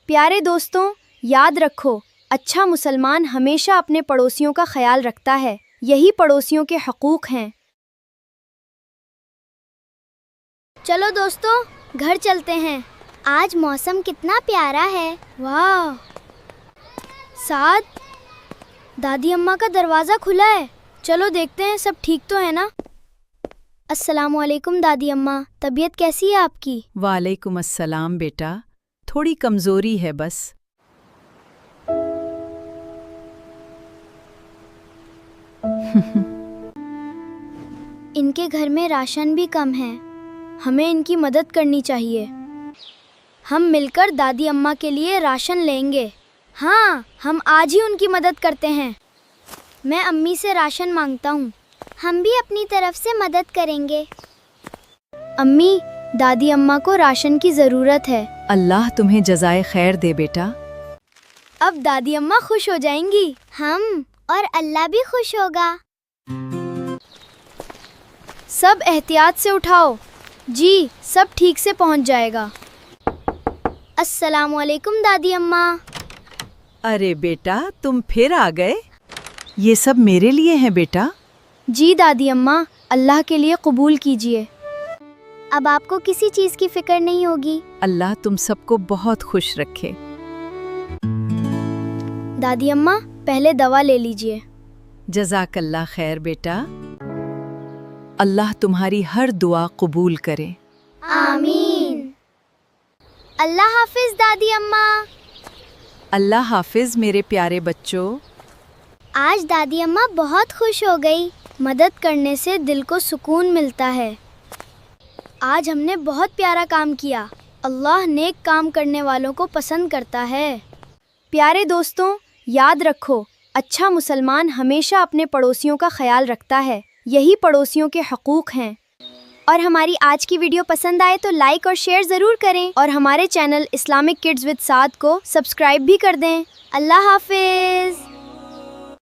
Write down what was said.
پیارے دوستوں، یاد رکھو، اچھا مسلمان ہمیشہ اپنے پڑوسیوں کا خیال رکھتا ہے، یہی پڑوسیوں کے حقوق ہیں۔ چلو دوستوں، گھر چلتے ہیں۔ آج موسم کتنا پیارا ہے۔ واہ! سعد، دادی اماں کا دروازہ کھلا ہے، چلو دیکھتے ہیں سب ٹھیک تو ہے نا؟ السلام علیکم دادی اماں، طبیعت کیسی ہے آپ کی؟ وعلیکم السلام بیٹا، تھوڑی کمزوری ہے بس۔ ان کے گھر میں راشن بھی کم ہے، ہمیں ان کی مدد کرنی چاہیے۔ ہم مل کر دادی اماں کے لیے راشن لیں گے۔ ہاں، ہم آج ہی ان کی مدد کرتے ہیں۔ میں امی سے راشن مانگتا ہوں۔ ہم بھی اپنی طرف سے مدد کریں گے۔ امی، دادی اماں کو راشن کی ضرورت ہے۔ اللہ تمہیں جزائے خیر دے بیٹا۔ اب دادی اماں خوش ہو جائیں گی۔ ہم اور اللہ بھی خوش ہوگا۔ سب احتیاط سے اٹھاؤ۔ جی، سب ٹھیک سے پہنچ جائے گا۔ السلام علیکم دادی اماں۔ ارے بیٹا، تم پھر آ گئے؟ یہ سب میرے لیے ہیں بیٹا۔ جی دادی اماں، اللہ کے لیے قبول کیجئے۔ اب آپ کو کسی چیز کی فکر نہیں ہوگی۔ اللہ تم سب کو بہت خوش رکھے۔ دادی اماں، پہلے دوا لے لیجئے۔ جزاک اللہ خیر بیٹا، اللہ تمہاری ہر دعا قبول کرے۔ آمین۔ اللہ حافظ دادی اماں۔ اللہ حافظ میرے پیارے بچوں۔ آج دادی اماں بہت خوش ہو گئی۔ مدد کرنے سے دل کو سکون ملتا ہے۔ آج ہم نے بہت پیارا کام کیا۔ اللہ نیک کام کرنے والوں کو پسند کرتا ہے۔ پیارے دوستوں، یاد رکھو، اچھا مسلمان ہمیشہ اپنے پڑوسیوں کا خیال رکھتا ہے، یہی پڑوسیوں کے حقوق ہیں۔ اور ہماری آج کی ویڈیو پسند آئے تو لائک اور شیئر ضرور کریں، اور ہمارے چینل اسلامک کڈز وتھ سعد کو سبسکرائب بھی کر دیں۔ اللہ حافظ۔